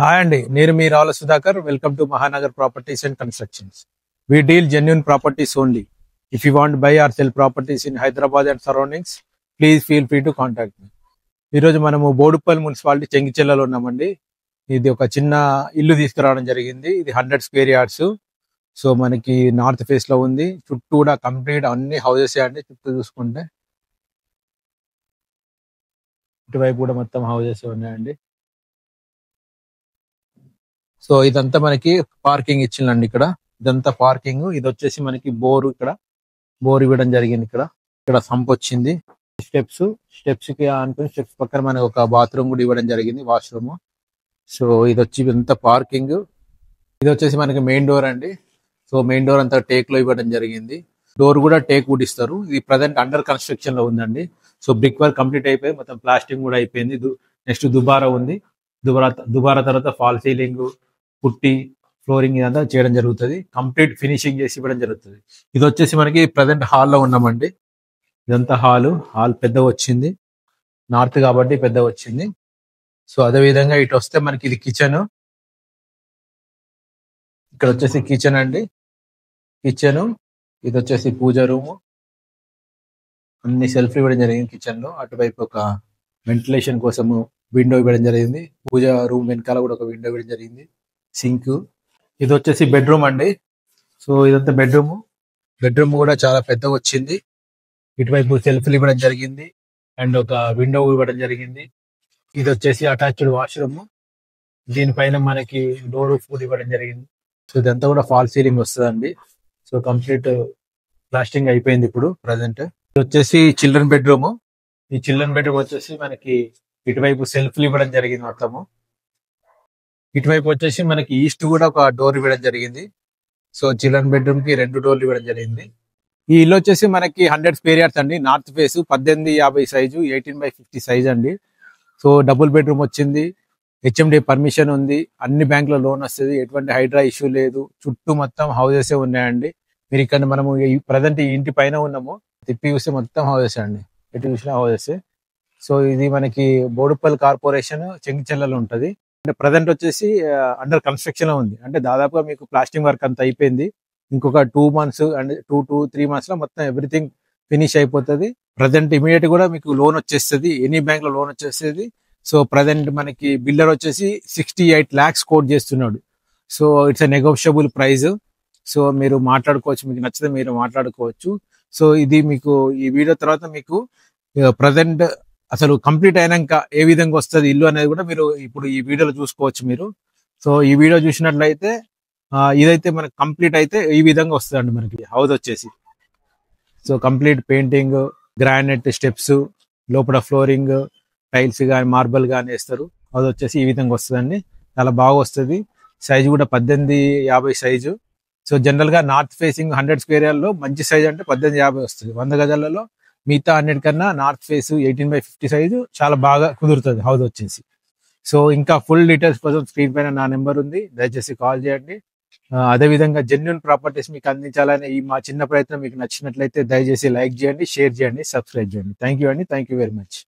Hi అండి, నేను మీ Ravula Sudhakar. Welcome to Mahanagar properties and constructions. We deal genuine properties only. If you want to buy or sell properties in Hyderabad and surroundings, please feel free to contact me. ఈరోజు మనము Boduppal municipality చెంగిచెర్లలో ఉన్నామండి. ఇది ఒక చిన్న ఇల్లు తీసుకురావడం జరిగింది. ఇది 100 స్క్వేర్ యార్డ్స్. సో మనకి నార్త్ ఫేస్ లో ఉంది. చుట్టూ కూడా కంప్లీట్ అన్ని హౌసెస్ అండి. చుట్టూ చూసుకుంటే ఇటువైపు కూడా మొత్తం హౌసెస్ ఉన్నాయండి. సో ఇదంతా మనకి పార్కింగ్ ఇచ్చిందండి. ఇదంతా పార్కింగ్. ఇది వచ్చేసి మనకి బోర్ ఇవ్వడం జరిగింది. ఇక్కడ సంప్ వచ్చింది. స్టెప్స్ కి అనుకుని స్టెప్స్ పక్కన మనకి ఒక బాత్రూమ్ కూడా ఇవ్వడం జరిగింది, వాష్రూమ్. సో ఇది వచ్చి ఇదంతా పార్కింగ్. ఇది వచ్చేసి మనకి మెయిన్ డోర్ అండి. సో మెయిన్ డోర్ అంతా టేక్ లో ఇవ్వడం జరిగింది. డోర్ కూడా టేక్ వుడ్ ఇస్తారు. ఇది ప్రజెంట్ అండర్ కన్స్ట్రక్షన్ లో ఉందండి. సో బ్రిక్ వర్క్ కంప్లీట్ అయిపోయి మొత్తం ప్లాస్టింగ్ కూడా అయిపోయింది. నెక్స్ట్ దుబారా ఉంది. దుబారా తర్వాత ఫాల్ సీలింగ్, పుట్టి, ఫ్లోరింగ్ ఇదంతా చేయడం జరుగుతుంది. కంప్లీట్ ఫినిషింగ్ చేసి ఇవ్వడం జరుగుతుంది. ఇది వచ్చేసి మనకి ప్రజెంట్ హాల్లో ఉన్నామండి. ఇదంతా హాల్ పెద్దగా వచ్చింది. నార్త్ కాబట్టి పెద్దగా వచ్చింది. సో అదే విధంగా ఇటు వస్తే మనకి ఇది కిచెన్. ఇక్కడ వచ్చేసి కిచెన్ అండి. ఇది వచ్చేసి పూజ రూమ్. అన్ని సెల్ఫ్ ఇవ్వడం జరిగింది కిచెన్ లో. అటువైపు ఒక వెంటిలేషన్ కోసము విండో ఇవ్వడం జరిగింది. పూజ రూమ్ వెనకాల కూడా ఒక విండో ఇవ్వడం జరిగింది. సింక్. ఇది వచ్చేసి బెడ్రూమ్ అండి. సో ఇదంతా బెడ్రూమ్ కూడా చాలా పెద్దగా వచ్చింది. ఇటువైపు సెల్ఫ్లు ఇవ్వడం జరిగింది అండ్ ఒక విండో ఇవ్వడం జరిగింది. ఇది వచ్చేసి అటాచ్డ్ వాష్రూమ్. దీనిపైన మనకి డోర్ ఫుడ్ ఇవ్వడం జరిగింది. సో ఇదంతా కూడా ఫాల్ సీలింగ్ వస్తుందండి. సో కంప్లీట్ ప్లాస్టింగ్ అయిపోయింది ఇప్పుడు ప్రజెంట్. ఇది వచ్చేసి చిల్డ్రన్ బెడ్రూమ్. ఈ చిల్డ్రన్ బెడ్రూమ్ వచ్చేసి మనకి ఇటువైపు సెల్ఫ్లు ఇవ్వడం జరిగింది మొత్తము. ఇటువైపు వచ్చేసి మనకి ఈస్ట్ కూడా ఒక డోర్ ఇవ్వడం జరిగింది. సో చిల్డ్రన్ బెడ్రూమ్ కి 2 డోర్లు ఇవ్వడం జరిగింది. ఈ ఇల్లు వచ్చేసి మనకి 100 స్క్వేర్ యార్డ్స్ అండి. నార్త్ ఫేస్ 1850 సైజు, 18/50 సైజ్ అండి. సో డబుల్ బెడ్రూమ్ వచ్చింది. HMD పర్మిషన్ ఉంది. అన్ని బ్యాంకుల లోన్ వస్తుంది. ఎటువంటి హైడ్రా ఇష్యూ లేదు. చుట్టూ మొత్తం హౌసెస్ ఉన్నాయండి. మీరు ఇక్కడ మనము ప్రజెంట్ ఈ ఇంటి పైన ఉన్నాము. తిప్పి చూస్తే మొత్తం హౌసెస్ అండి. ఎటు చూసిన హౌసెస్. సో ఇది మనకి బోడుప్పల్ కార్పొరేషన్ చెంగిచెర్లలో ఉంటది. అంటే ప్రజెంట్ వచ్చేసి అండర్ కన్స్ట్రక్షన్ లో ఉంది. అంటే దాదాపుగా మీకు ప్లాస్టింగ్ వర్క్ అంతా అయిపోయింది. ఇంకొక 2 మంత్స్ అండ్ 2 to 3 months లో మొత్తం ఎవ్రీథింగ్ ఫినిష్ అయిపోతుంది. ప్రజెంట్ ఇమీడియట్ కూడా మీకు లోన్ వచ్చేస్తుంది. ఎనీ బ్యాంక్ లో లోన్ వచ్చేస్తుంది. సో ప్రజెంట్ మనకి బిల్డర్ వచ్చేసి 68 lakhs కోట్ చేస్తున్నాడు. So it's a negotiable price. So మీరు మాట్లాడుకోవచ్చు, మీకు నచ్చితే మీరు మాట్లాడుకోవచ్చు. సో ఇది మీకు ఈ వీడియో తర్వాత మీకు ప్రజెంట్ అసలు కంప్లీట్ అయినాక ఏ విధంగా వస్తుంది ఇల్లు అనేది కూడా మీరు ఇప్పుడు ఈ వీడియోలో చూసుకోవచ్చు మీరు. సో ఈ వీడియో చూసినట్లయితే ఇదైతే మనకి కంప్లీట్ అయితే ఈ విధంగా వస్తుందండి మనకి హౌస్ వచ్చేసి. So complete painting, granite steps, లోపల ఫ్లోరింగ్, టైల్స్ కానీ మార్బల్ కానీ వేస్తారు. హౌస్ వచ్చేసి ఈ విధంగా వస్తుందండి. చాలా బాగా వస్తుంది. సైజు కూడా 1850 సైజు. సో జనరల్ గా నార్త్ ఫేసింగ్ 100 స్క్వేర్ యార్డ్ లో మంచి సైజ్ అంటే 1850 వస్తుంది. 100 గజాలలో మిగతా అన్నిటికన్నా నార్త్ ఫేస్ 18/50 సైజు చాలా బాగా కుదురుతుంది హౌస్ వచ్చేసి. సో ఇంకా ఫుల్ డీటెయిల్స్ కోసం స్క్రీన్ పైన నా నెంబర్ ఉంది, దయచేసి కాల్ చేయండి. అదేవిధంగా జెన్యూన్ ప్రాపర్టీస్ మీకు అందించాలని ఈ మా చిన్న ప్రయత్నం మీకు నచ్చినట్లయితే దయచేసి లైక్ చేయండి, షేర్ చేయండి, సబ్స్క్రైబ్ చేయండి. థ్యాంక్ యూ అండి. Thank you very much.